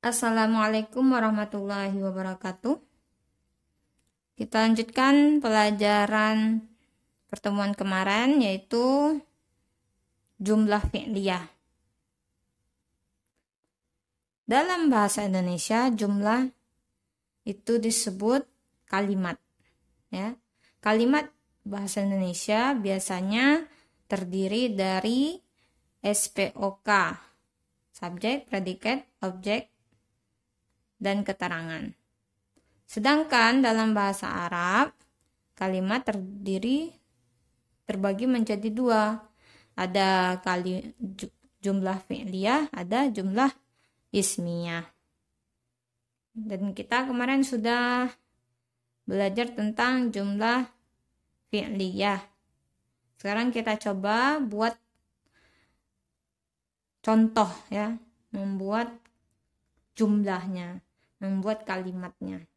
Assalamualaikum warahmatullahi wabarakatuh. Kita lanjutkan pelajaran pertemuan kemarin, yaitu jumlah fi'liyah. Dalam bahasa Indonesia, jumlah itu disebut kalimat. Ya. Kalimat bahasa Indonesia biasanya terdiri dari SPOK, subjek, predikat, objek, dan keterangan. Sedangkan dalam bahasa Arab, kalimat terbagi menjadi dua. Ada jumlah fi'liyah, ada jumlah ismiyah. Dan kita kemarin sudah belajar tentang jumlah fi'liyah. Sekarang kita coba buat contoh ya, membuat jumlahnya, membuat kalimatnya.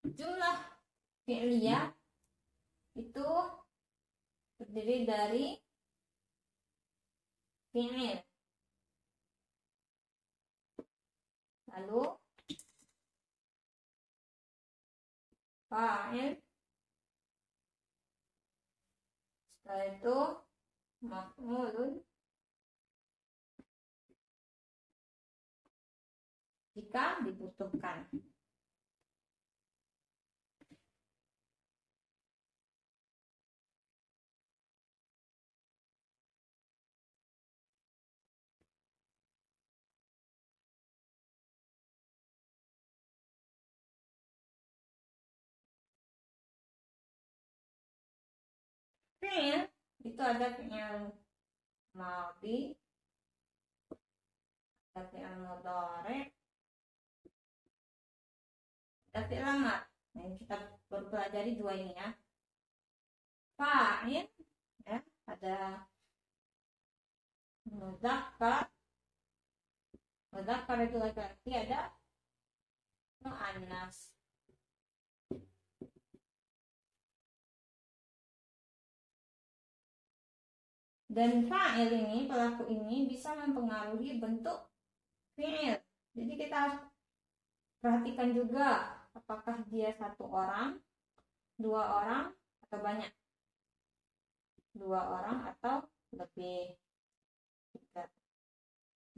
Jumlah fi'liyah itu terdiri dari fi'il, lalu fa'il, setelah itu maf'ulun jika dibutuhkan. Fi'il itu ada fi'il madhi, ada fi'il mudhari', ada fi'il amar. Nah, kita pelajari dua ini ya. Fa'il ya, ada mudzakkar itu laki-laki, ada muannas. Dan fa'il ini, pelaku ini bisa mempengaruhi bentuk fi'il. Jadi kita harus perhatikan juga apakah dia satu orang, dua orang, atau banyak. Dua orang atau lebih.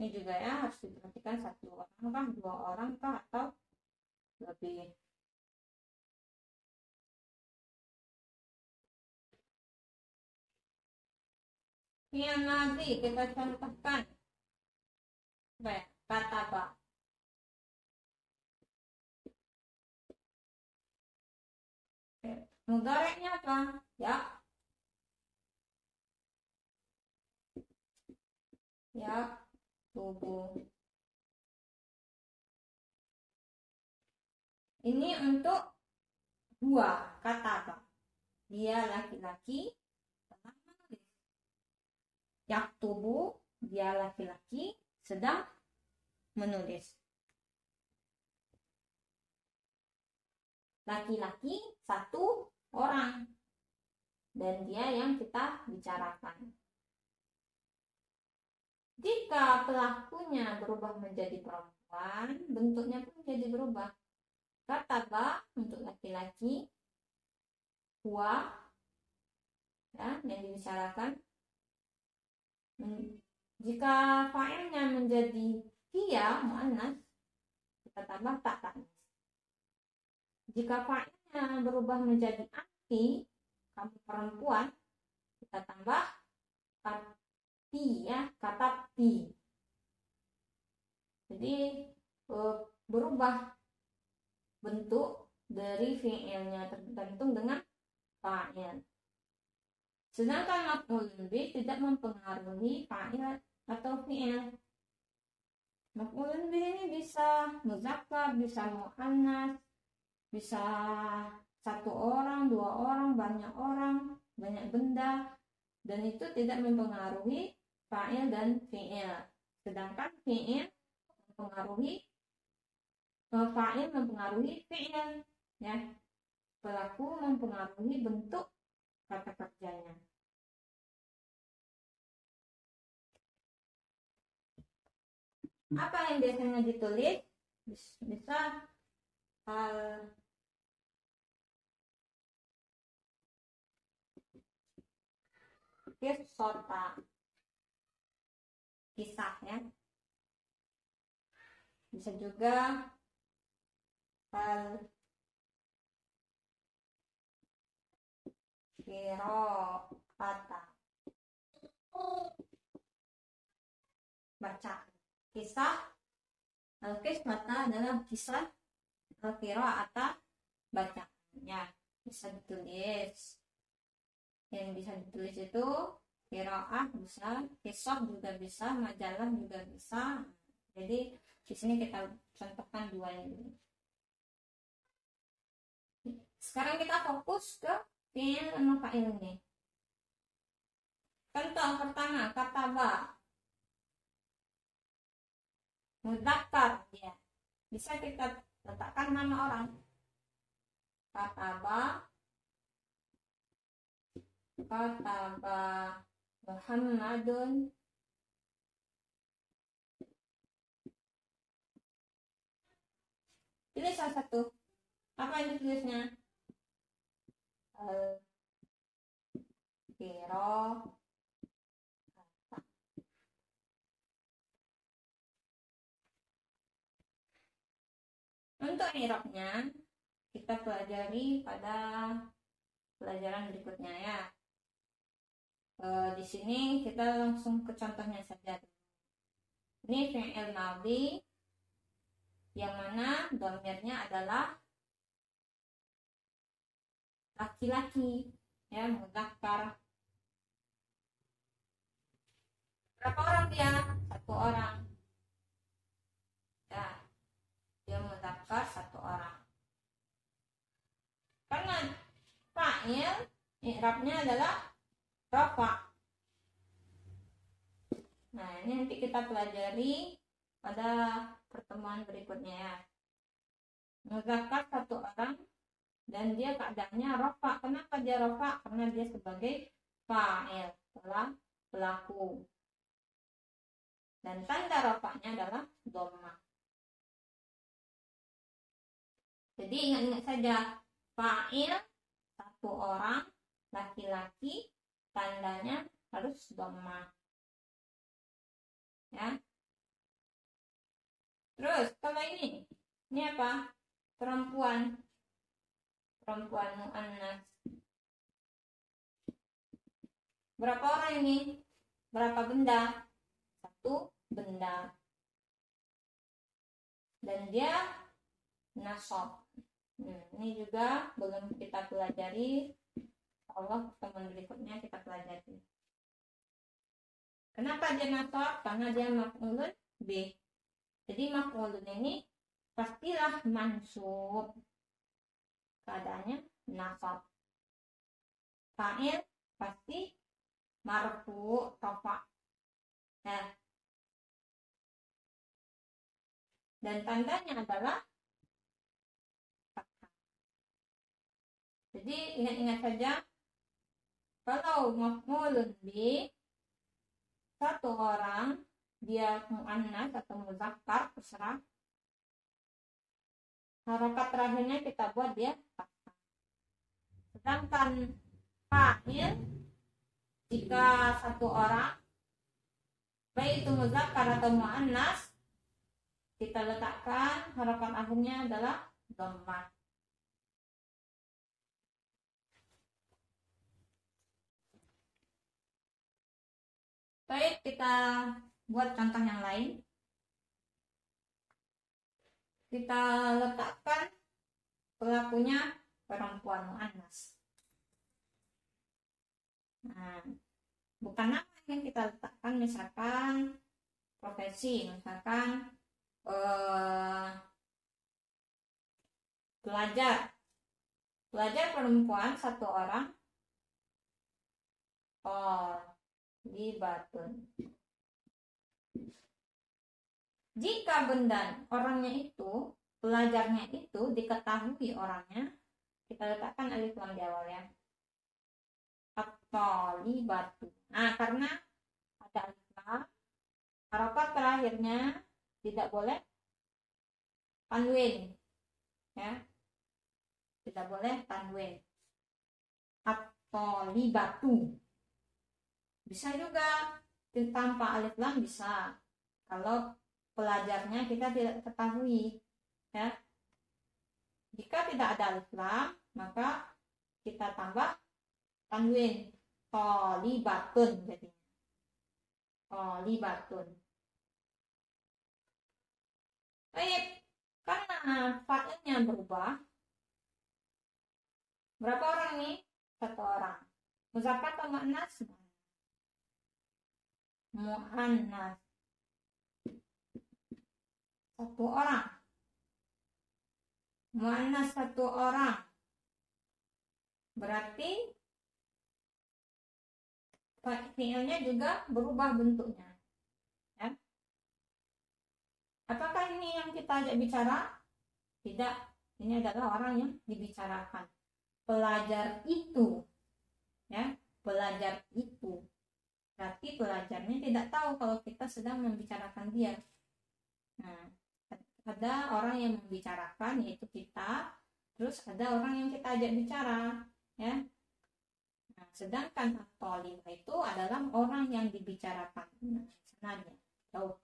Ini juga ya harus diperhatikan, satu orang kah, dua orang kah, atau lebih. Fi'il madhi kita contohkan. Baik, kata apa? Mudhari'nya apa? Ya, tubuh. Ini untuk dua kata apa? Dia laki-laki, telah menulis. Yaktubu, dia laki-laki, sedang menulis. Laki-laki satu orang, dan dia yang kita bicarakan. Jika pelakunya berubah menjadi perempuan, bentuknya pun jadi berubah. Kataba untuk laki-laki, huwa ya, yang dibicarakan. Jika fa'ilnya menjadi hiya, muannas, kita tambah tak tanis. Jika fa'ilnya berubah menjadi anti, kamu perempuan, kita tambah kati ya, katati. Jadi berubah bentuk dari fi'ilnya tergantung dengan fa'il. Sedangkan maf'ulun bih tidak mempengaruhi fa'il atau fi'il. Maf'ulun bih ini bisa muzakkar, bisa muannas, bisa satu orang, dua orang, banyak benda, dan itu tidak mempengaruhi fa'il dan fi'il. Sedangkan fa'il mempengaruhi fi'il ya. Pelaku mempengaruhi bentuk kata kerjanya. Apa yang biasanya ditulis? Bisa hal kisota, kisah ya. Bisa juga hal kata, baca. Kisah al-qismata adalah kisah, al-qira'ata bacaannya. Bisa ditulis. Yang bisa ditulis itu qira'ah bisa, kisah juga bisa, majalah juga bisa. Jadi di sini kita contohkan dua ini. Sekarang kita fokus ke fi'il sama fa'il ini. Contoh pertama, kataba. Mudzakkar ya. Bisa kita letakkan nama orang. Kataba Muhammadun pilih salah satu. Apa yang ditulisnya? Kiro. Untuk i'rabnya kita pelajari pada pelajaran berikutnya ya. Di sini kita langsung ke contohnya saja. Ini fi'il madhi yang mana dhamirnya adalah laki-laki ya, mudzakkar. Berapa orang dia? Satu orang ya, dia mudzakkar satu orang. Karena fa'il i'rabnya adalah rafa. Nah, ini nanti kita pelajari pada pertemuan berikutnya ya. Mudzakkar satu orang dan dia keadaannya rafa. Kenapa dia rafa? Karena dia sebagai fa'il, pelaku. Dan tanda rafa'nya adalah dhammah. Jadi ingat-ingat saja, fa'il satu orang laki-laki, tandanya harus dhammah. Ya. Terus kalau ini apa? Perempuan muannas. Berapa orang ini? Berapa benda? Satu benda. Dan dia nasab. Ini juga belum kita pelajari. Allah pertemuan berikutnya kita pelajari. Kenapa dia nasab? Karena dia maf'ulun bih. Jadi maf'ulun ini pastilah mansub. Keadaannya nasab. Fa'il pasti marfu, rafa. Nah. Dan tandanya adalah fathah. Jadi ingat-ingat saja, kalau maf'ulun bih satu orang, dia muannas atau mudzakkar, terserah. Harakat terakhirnya kita buat dia fathah. Sedangkan fa'il jika satu orang, baik itu mudzakkar atau muannas, kita letakkan harakat akhirnya adalah dhammah. Baik, kita buat contoh yang lain. Kita letakkan pelakunya perempuan muannas. Nah, bukan nama yang kita letakkan, misalkan profesi, misalkan pelajar perempuan satu orang, di batun. Jika benda orangnya itu, pelajarnya itu diketahui orangnya, kita letakkan alif lam di awal ya. at-thalibatu. Nah, karena ada alif lam, harokat terakhirnya tidak boleh tanwin, ya, tidak boleh tanwin. At-thalibatu. Bisa juga tanpa alif lam, bisa kalau pelajarnya kita tidak ketahui, ya. Jika tidak ada alif lam, maka kita tambah tanwin, thalibatun, jadinya thalibatun. Baik, karena fa'ilnya berubah, berapa orang nih? 1 orang. Muzakkar atau muannas? Muannas. 1 orang. Muannas 1 orang. Berarti fi'ilnya juga berubah bentuknya, ya. Apakah ini yang kita ajak bicara? Tidak, ini adalah orang yang dibicarakan. Pelajar itu, ya, pelajar itu. Berarti pelajarnya tidak tahu kalau kita sedang membicarakan dia. Nah, ada orang yang membicarakan, yaitu kita, terus ada orang yang kita ajak bicara, ya. Nah, sedangkan at-thalibah itu adalah orang yang dibicarakan. Nah, senada jauh.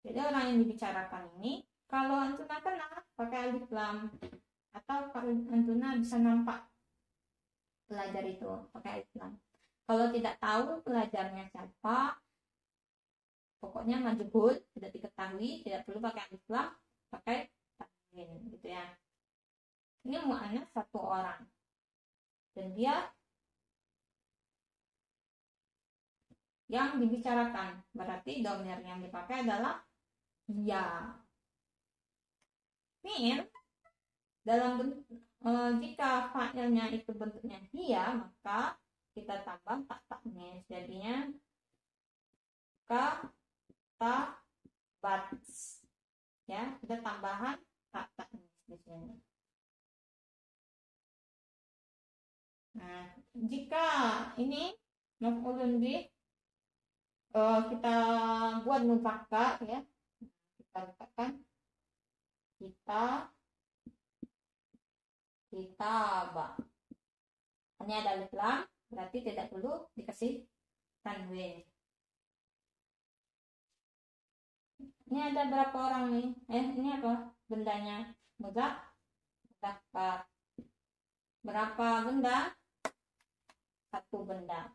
Jadi orang yang dibicarakan ini, kalau antuna kenal pakai alif lam, atau antuna bisa nampak pelajar itu pakai alif lam. Kalau tidak tahu pelajarnya siapa, pokoknya majhul, tidak diketahui, tidak perlu pakai alif lam, pakai tanwin, gitu ya. Ini muannas 1 orang, dan dia yang dibicarakan, berarti dhamir yang dipakai adalah dia. Fi'il dalam jika fa'ilnya itu bentuknya dia, maka kita tambah tak taknis, jadinya katabat, ya, ada tambahan tak taknis di sini. Nah, jika ini maf'ulun bih, kita buat muzakkar, ya, kita letakkan kitaba. Ini ada alif lam, berarti tidak perlu dikasih tanwin. Ini ada berapa orang nih? Ini apa bendanya? Muzakkar. Berapa benda? 1 benda.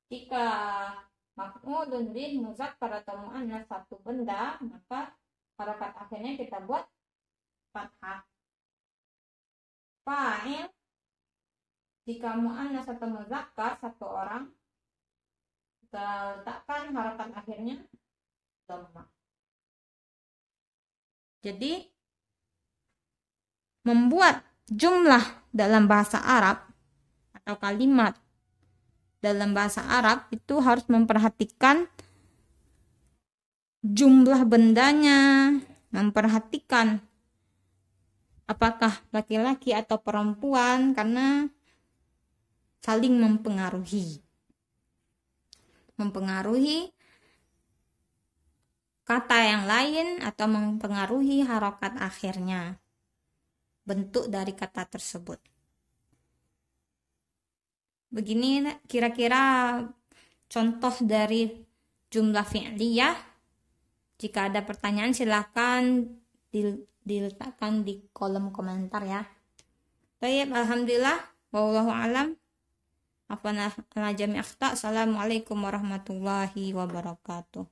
Jika maf'ulun bih muzakkar atau muannas 1 benda, maka harokat akhirnya kita buat fathah. Fa'il jika muannas atau muzakkar 1 orang, kita letakkan harokat akhirnya dhammah. Jadi membuat jumlah dalam bahasa Arab atau kalimat dalam bahasa Arab itu harus memperhatikan jumlah bendanya, memperhatikan apakah laki-laki atau perempuan, karena saling mempengaruhi kata yang lain atau mempengaruhi harokat akhirnya, bentuk dari kata tersebut. Begini kira-kira contoh dari jumlah fi'liyah. Jika ada pertanyaan silahkan diletakkan di kolom komentar, ya. Baik, alhamdulillah, wallahu alam. Afwan ala jami' akhta. Assalamualaikum warahmatullahi wabarakatuh.